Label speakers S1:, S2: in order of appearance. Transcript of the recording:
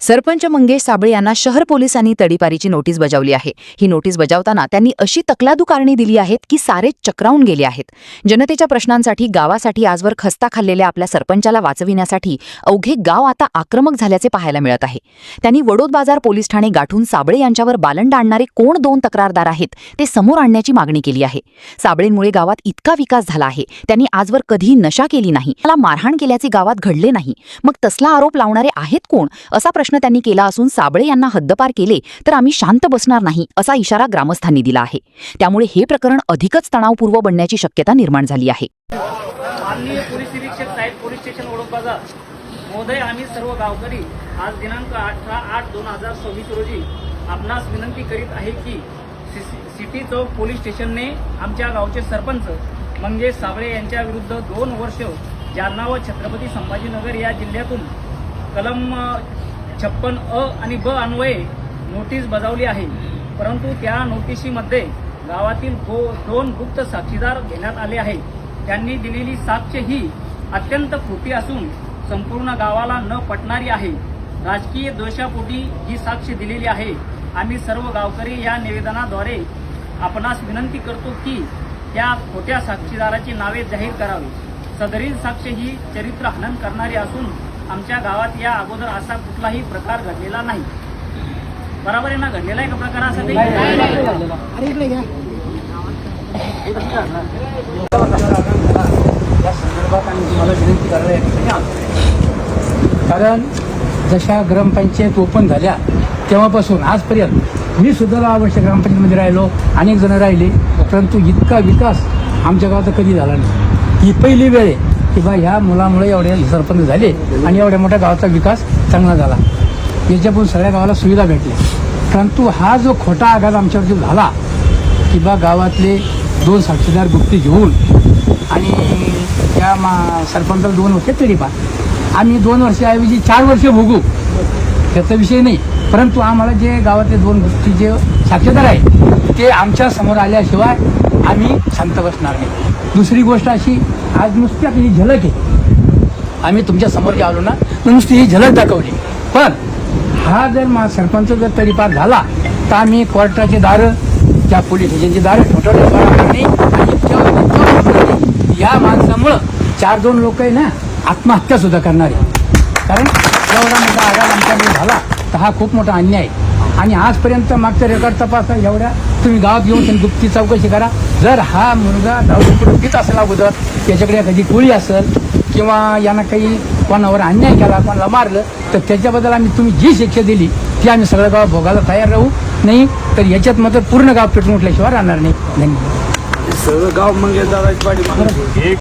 S1: सरपंच मंगेश साबळे यांना शहर पोलिसांनी तडीपारीची नोटीस बजावली आहे। ही नोटीस बजावताना त्यांनी अशी तकलादू कारणे दिली आहेत की सारे चक्रावून गेले आहेत। जनतेच्या प्रश्नांसाठी गावासाठी आजवर खस्ता खाल्लेल्या आपल्या सरपंचाला वाचविण्यासाठी अवघे गाव आता आक्रमक झाल्याचे पाहायला मिळत आहे। त्यांनी वडोद बाजार पोलीस ठाणे गाठून साबळे यांच्यावर बालंड आणणारे कोण दोन तक्रारदार आहेत ते समोर आणण्याची मागणी केली आहे। साबळेंमुळे गावात इतका विकास झाला आहे, त्यांनी आजवर कधीही नशा केली नाही, मला मारहाण केल्याचे गावात घडले नाही, मग तसला आरोप लावणारे आहेत कोण असा प्रश्न त्यांनी केला असून साबळे यांना हद्दपार केले तर आम्ही शांत बसणार नाही असा इशारा ग्रामस्थांनी दिला आहे। त्यामुळे हे प्रकरण अधिकच तणावपूर्व बनण्याची शक्यता निर्माण झाली आहे।
S2: माननीय पोलीस निरीक्षक साहेब, पोलीस स्टेशन वडोद बाजार महोदय, आम्ही सर्व गावकरी आज दिनांक 18/8/2026 रोजी आपणास विनंती करीत आहे की सिटी चौक पोलीस स्टेशनने आमच्या गावचे सरपंच मंगेश साबळे यांच्या विरुद्ध 2 वर्ष जालना व छत्रपती संभाजीनगर या जिल्ह्यातून कलम 56A आणि B अन्वये नोटीस बजावली आहे। परंतु त्या नोटिशीमध्ये गावातील 2 गुप्त साक्षीदार घेण्यात आले आहेत। त्यांनी दिलेली साक्ष ही अत्यंत खोटी असून संपूर्ण गावाला न पटणारी आहे। राजकीय दोषापोटी ही साक्ष दिलेली आहे। आम्ही सर्व गावकरी या निवेदनाद्वारे आपणास विनंती करतो की त्या खोट्या साक्षीदाराची नावे जाहीर करावी। सदरील साक्ष ही चरित्रहनन करणारी असून आमच्या गावात या अगोदर असा कुठलाही प्रकार घडलेला नाही। बरोबर आहे ना? घडलेला आहे का प्रकार असा?
S3: मला विनंती करायला, कारण जशा ग्रामपंचायत ओपन झाल्या तेव्हापासून आजपर्यंत मी सुद्धा 10 वर्ष ग्रामपंचायतीमध्ये राहिलो, अनेक जण राहिले, परंतु इतका विकास आमच्या गावाचा कधी झाला नाही। ही पहिली वेळ आहे की बा ह्या मुलामुळे एवढे सरपंच झाले आणि एवढ्या मोठ्या गावाचा विकास चांगला झाला, याच्यापासून सगळ्या गावाला सुविधा भेटली। परंतु हा जो खोटा आघात आमच्यावर जो झाला की बा गावातले 2 साक्षीदार गुप्ती घेऊन आणि त्या सरपंचाला 2 वर्ष तरी आम्ही 2 वर्षाऐवजी 4 वर्ष भोगू, त्याचा विषय नाही। परंतु आम्हाला जे गावातले 2 गुप्ती जे साक्षीदार आहे ते आमच्या समोर आल्याशिवाय आम्ही शांत बसणार नाही। दुसरी गोष्ट अशी, आज नुसती आपली ही झलक आहे, आम्ही तुमच्या समोर जे आलो ना नुसती ही झलक दाखवली, पण हा जर सरपंच जर तडीपार झाला तर आम्ही कोर्टाचे दारं, त्या पोलीस स्टेशनचे दारं ठोठवले आणि या माणसामुळं 4-2 लोक आहे ना आत्महत्या सुद्धा करणार आहे। कारण एवढा मोठा आघात आमच्याकडे झाला तर हा खूप मोठा अन्याय आहे। आणि आजपर्यंत मागचा रेकॉर्ड तपासा, एवढ्या तुम्ही गावात येऊन त्यांनी गुप्ती चौकशी करा। जर हा मुलगा दारूपीत असेल अगोदर, त्याच्याकडे कधी गोळी असेल किंवा यानं काही कोणावर अन्याय केला, कोणाला मारलं, तर त्याच्याबद्दल आम्ही तुम्ही जी शिक्षा दिली ती आम्ही सगळं गाव भोगायला तयार राहू, नाही तर याच्यात मात्र पूर्ण गाव पेटून उठल्याशिवाय राहणार नाही। धन्यवाद।
S4: सगळं गाव मंगेश दादाची पाठी